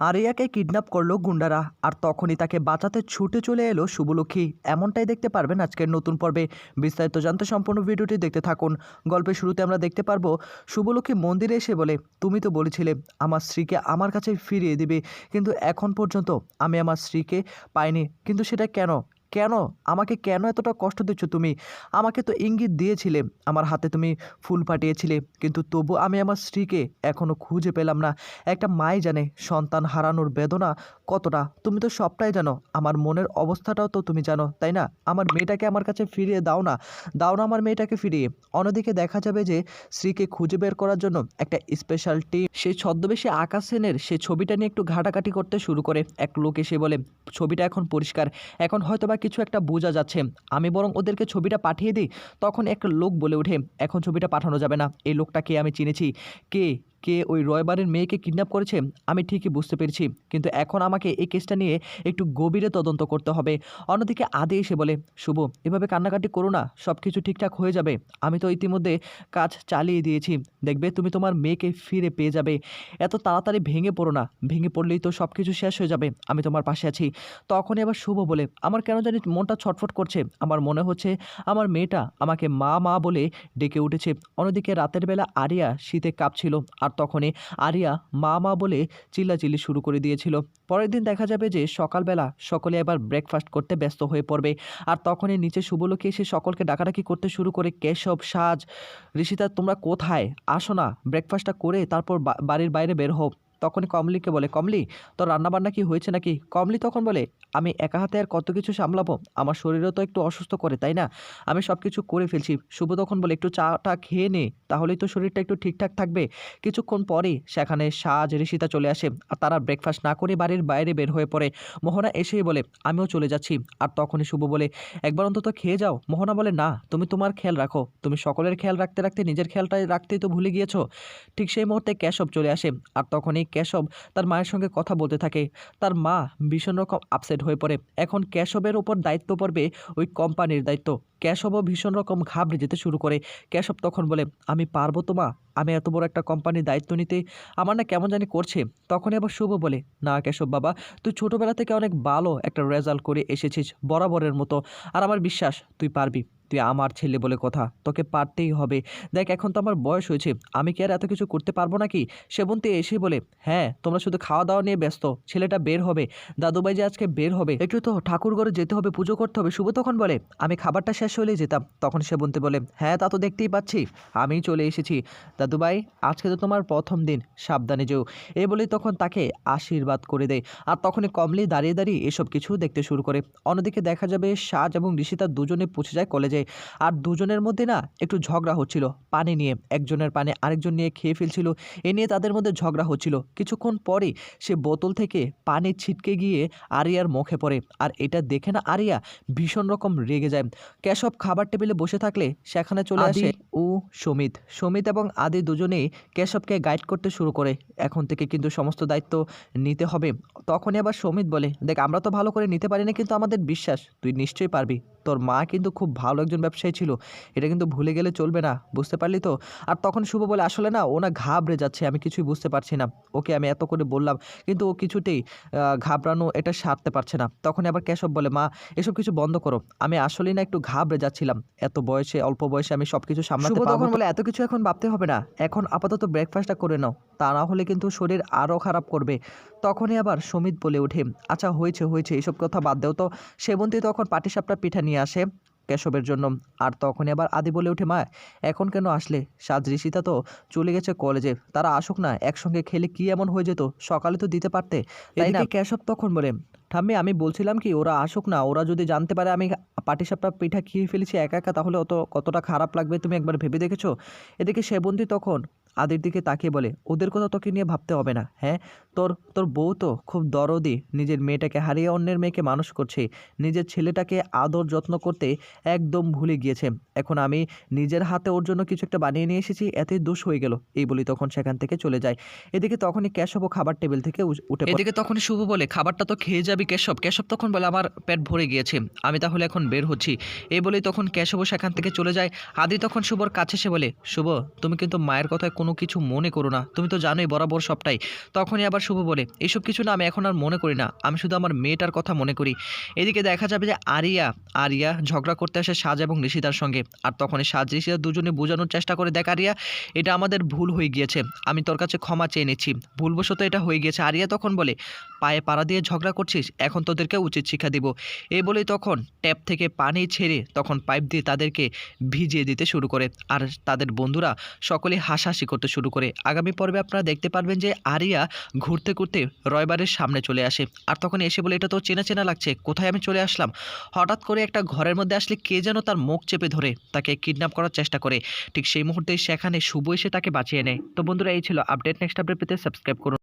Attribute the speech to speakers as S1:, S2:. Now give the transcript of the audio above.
S1: আরিয়াকে kidnap করলো গুন্ডারা, আর তখনই তাকে বাঁচাতে ছুটে চলে এলো শুভলক্ষ্মী। এমনটাই দেখতে পারবেন আজকের নতুন পর্বে। বিস্তারিত জানতে সম্পূর্ণ ভিডিওটি দেখতে থাকুন। গল্পের শুরুতে আমরা দেখতে পারবো শুভলক্ষ্মী মন্দিরে এসে বলে, তুমি তো বলেছিলে আমার স্ত্রীকে আমার কাছে ফিরিয়ে দিবে, কিন্তু এখন পর্যন্ত আমি আমার স্ত্রীকে পাইনি। কিন্তু সেটা কেন? কেন আমাকে কেন এতটা কষ্ট দিচ্ছ তুমি? আমাকে তো ইঙ্গিত দিয়েছিলে, আমার হাতে তুমি ফুল পাঠিয়েছিলে, কিন্তু তবু আমি আমার স্ত্রীকে এখনও খুঁজে পেলাম না। একটা মাই জানে সন্তান হারানোর বেদনা কতটা। তুমি তো সবটাই জানো, আমার মনের অবস্থাটাও তো তুমি জানো, তাই না? আমার মেয়েটাকে আমার কাছে ফিরিয়ে দাও না, দাও না আমার মেয়েটাকে ফিরিয়ে। অন্যদিকে দেখা যাবে যে স্ত্রীকে খুঁজে বের করার জন্য একটা স্পেশাল টিম সেই ছদ্মবেশী আকাশ সেনের সেই ছবিটা নিয়ে একটু ঘাটাঘাটি করতে শুরু করে। এক লোক এসে বলে, ছবিটা এখন পরিষ্কার, এখন হয়তোবা কিছু একটা বোঝা যাচ্ছে, আমি বরং ওদেরকে ছবিটা পাঠিয়ে দিই। তখন এক লোক বলে ওঠে, এখন ছবিটা পাঠানো যাবে না, এই লোকটাকে আমি চিনেছি। কে কে ওই রয়বারের মেয়েকে কিডন্যাপ করেছে আমি ঠিকই বুঝতে পেরেছি, কিন্তু এখন আমাকে এই কেসটা নিয়ে একটু গভীরে তদন্ত করতে হবে। অন্যদিকে আদি এসে বলে, শুভ এভাবে কান্নাকাটি করো না, সব কিছু ঠিকঠাক হয়ে যাবে। আমি তো ইতিমধ্যে কাজ চালিয়ে দিয়েছি, দেখবে তুমি তোমার মেয়েকে ফিরে পেয়ে যাবে। এত তাড়াতাড়ি ভেঙে পড়ো না, ভেঙে পড়লেই তো সব কিছু শেষ হয়ে যাবে। আমি তোমার পাশে আছি। তখনই আবার শুভ বলে, আমার কেন জানি মনটা ছটফট করছে, আমার মনে হচ্ছে আমার মেয়েটা আমাকে মা মা বলে ডেকে উঠেছে। অন্যদিকে রাতের বেলা আরিয়া শীতে কাঁপছিল, আর তখনই আরিয়া মা মা বলে চিল্লাচিল্লি শুরু করে দিয়েছিল। পরের দিন দেখা যাবে যে সকালবেলা সকলে এবার ব্রেকফাস্ট করতে ব্যস্ত হয়ে পড়বে, আর তখনই নিচে শুভলক্ষ্মী এসে সকলকে ডাকাডাকি করতে শুরু করে, কেশব, সাজ, ঋষিতা তোমরা কোথায়? আসো না, ব্রেকফাস্টটা করে তারপর বাড়ির বাইরে বের হও। তখনই কমলিকে বলে, কমলি তোর রান্নাবান্না কি হয়েছে নাকি? কমলি তখন বলে, আমি একা হাতে আর কত কিছু সামলাবো, আমার শরীরও তো একটু অসুস্থ করে, তাই না? আমি সব কিছু করে ফেলছি। শুভ তখন বলে, একটু চাটা খেয়ে নে, তাহলেই তো শরীরটা একটু ঠিকঠাক থাকবে। কিছুক্ষণ পরে সেখানে সাজ, ঋষিতা চলে আসে, আর তারা ব্রেকফাস্ট না করে বাড়ির বাইরে বের হয়ে পড়ে। মোহনা এসেই বলে, আমিও চলে যাচ্ছি। আর তখনই শুভ বলে, একবার অন্তত খেয়ে যাও। মোহনা বলে, না, তুমি তোমার খেয়াল রাখো, তুমি সকলের খেয়াল রাখতে রাখতে নিজের খেয়ালটাই রাখতেই তো ভুলে গিয়েছো। ঠিক সেই মুহূর্তে কেশব চলে আসে, আর তখনই কেশব তার মায়ের সঙ্গে কথা বলতে থাকে। তার মা ভীষণ রকম আপসেট হয়ে পড়ে। এখন কেশবের ওপর দায়িত্ব পড়বে ওই কোম্পানির দায়িত্ব। কেশবও ভীষণ রকম ঘাবড়ে যেতে শুরু করে। কেশব তখন বলে, আমি পারবো তো মা, আমি এত বড় একটা কোম্পানির দায়িত্ব নিতে আমার না কেমন জানি করছে। তখনই আবার শুভ বলে, না কেশব বাবা, তুই ছোটোবেলা থেকে অনেক ভালো একটা রেজাল্ট করে এসেছিস বরাবরের মতো, আর আমার বিশ্বাস তুই পারবি। তুই আমার ছেলে বলে কথা, তোকে পারতেই হবে। দেখ এখন তো আমার বয়স হয়েছে, আমি কি আর এত কিছু করতে পারবো নাকি? সেবন্তী এসে বলে, হ্যাঁ তোমরা শুধু খাওয়া দাওয়া নিয়ে ব্যস্ত, ছেলেটা বের হবে, দাদুভাই যে আজকে বের হবে, একটু তো ঠাকুর ঘরে যেতে হবে, পুজো করতে হবে। শুভ তখন বলে, আমি খাবারটা শেষ হলেই যেতাম। তখন সেবন্তী বলে, হ্যাঁ তা তো দেখতেই পাচ্ছি, আমি চলে এসেছি। দাদুভাই আজকে তো তোমার প্রথম দিন, সাবধানে যেও। এই বলেই তখন তাকে আশীর্বাদ করে দেয়। আর তখনই কমলি দাঁড়িয়ে দাঁড়িয়ে এসব কিছু দেখতে শুরু করে। অন্যদিকে দেখা যাবে সাজ এবং ঋষিতা দুজনে পৌঁছে যায় কলেজে, আর দুজনের মধ্যে না একটু ঝগড়া হচ্ছিল পানি নিয়ে। একজনের পানি আরেকজন নিয়ে খেয়ে ফেলছিল, এ নিয়ে তাদের মধ্যে ঝগড়া হচ্ছিল। কিছুক্ষণ পরে সে বোতল থেকে পানি ছিটকে গিয়ে আরিয়ার মুখে পড়ে, আর এটা দেখে না আরিয়া ভীষণ রকম রেগে যায়। কেশব খাবার টেবিলে বসে থাকলে সেখানে চলে আসে ও সমিত। সমিত এবং আদি দুজনেই কেশবকে গাইড করতে শুরু করে, এখন থেকে কিন্তু সমস্ত দায়িত্ব নিতে হবে। তখনই আবার সমিত বলে, দেখ আমরা তো ভালো করে নিতে পারি না, কিন্তু আমাদের বিশ্বাস তুই নিশ্চয়ই পারবি। তোর মা কিন্তু খুব ভালো একজন ব্যবসায়ী ছিল, এটা কিন্তু ভুলে গেলে চলবে না, বুঝতে পারলি তো? আর তখন শুভ বলে, আসলে না ও না ঘাবড়ে যাচ্ছে, আমি কিছুই বুঝতে পারছি না। ওকে আমি এত করে বললাম, কিন্তু ও কিছুতেই ঘাবড়ানো এটা সারতে পারছে না। তখন আবার কেশব বলে, মা এসব কিছু বন্ধ করো, আমি আসলেই না একটু ঘাবড়ে যাচ্ছিলাম, এত বয়সে অল্প বয়সে আমি সব কিছু সামলাতে পারবো। তখন বলে, এত কিছু এখন ভাবতে হবে না, এখন আপাতত ব্রেকফাস্টটা করে নাও, তা না হলে কিন্তু শরীর আরও খারাপ করবে। তখনই আবার সমিত বলে ওঠে, আচ্ছা হয়েছে হয়েছে, এইসব কথা বাদ দেও তো। সেবন্তী তখন পাটিসাপটা পিঠা নিয়ে আসে কেশবের জন্য। আর তখনই আবার আদি বলে ওঠে, মা এখন কেন আসলে? সাজ ঋষিতা তো চলে গেছে কলেজে, তারা আসুক না, একসঙ্গে খেলে কি এমন হয়ে যেত, সকালে তো দিতে পারতে, তাই না? কেশব তখন বলে, ঠাম্মি আমি বলছিলাম কি ওরা আসুক না, ওরা যদি জানতে পারে আমি পাটিসাপটা পিঠা খেয়ে ফেলেছি একা একা, তাহলে কতটা খারাপ লাগবে তুমি একবার ভেবে দেখেছো? এদিকে সেবন্তী তখন আদির দিকে তাকিয়ে বলে, ওদের কথা তোকে নিয়ে ভাবতে হবে না। হ্যাঁ, তোর তোর বউ তো খুব দরদি, নিজের মেয়েটাকে হারিয়ে অন্যের মেয়েকে মানুষ করছে, নিজের ছেলেটাকে আদর যত্ন করতে একদম ভুলে গিয়েছে। এখন আমি নিজের হাতে ওর জন্য কিছু একটা বানিয়ে নিয়ে এসেছি, এতেই দোষ হয়ে গেল, এই বলি তখন সেখান থেকে চলে যায়। এদিকে তখনই কেশব খাবার টেবিল থেকে উঠে পড়ে। এদিকে তখনই শুভ বলে, খাবারটা তো খেয়ে যাবি কেশব। কেশব তখন বলে, আমার পেট ভরে গিয়েছে, আমি তাহলে এখন বের হচ্ছি। এই বলেই তখন কেশব সেখান থেকে চলে যায়। আদি তখন শুভর কাছে এসে বলে, শুভ তুমি কিন্তু মায়ের কথায় কোনো কিছু মনে করো না, তুমি তো জানোই বরাবর সবটাই। তখনই আবার শুভ বলে, এসব কিছু না আমি এখন আর মনে করি না, আমি শুধু আমার মেয়েটার কথা মনে করি। এদিকে দেখা যাবে যে আরিয়া ঝগড়া করতে আসে সাজ এবং ঋষিতার সঙ্গে। আর তখনই সাজ ঋষিতা দুজনে বোঝানোর চেষ্টা করে, দেখ আরিয়া, এটা আমাদের ভুল হয়ে গিয়েছে, আমি তোর কাছে ক্ষমা চেয়ে নিচ্ছি, ভুলবশত এটা হয়ে গিয়েছে। আরিয়া তখন বলে, পায়ে পাড়া দিয়ে ঝগড়া করছিস, এখন তোদেরকে উচিত শিক্ষা দিব। এই বলেই তখন ট্যাপ থেকে পানি ছেড়ে তখন পাইপ দিয়ে তাদেরকে ভিজিয়ে দিতে শুরু করে। আর তাদের বন্ধুরা সকলে হাসাহাসি করতে শুরু করে। আগামী পর্বে আপনারা দেখতে পারবেন যে আরিয়া ঘুরতে ঘুরতে রয়বারের সামনে চলে আসে। আর তখন এসে বলে, এটা তো চেনা চেনা লাগছে, কোথায় আমি চলে আসলাম। হঠাৎ করে একটা ঘরের মধ্যে আসলে কে যেন তার মুখ চেপে ধরে তাকে কিডন্যাপ করার চেষ্টা করে। ঠিক সেই মুহূর্তে সেখানে শুভ এসে তাকে বাঁচিয়ে নেয়। তো বন্ধুরা, এই ছিল আপডেট। নেক্সট আপডেট পেতে সাবস্ক্রাইব করুন।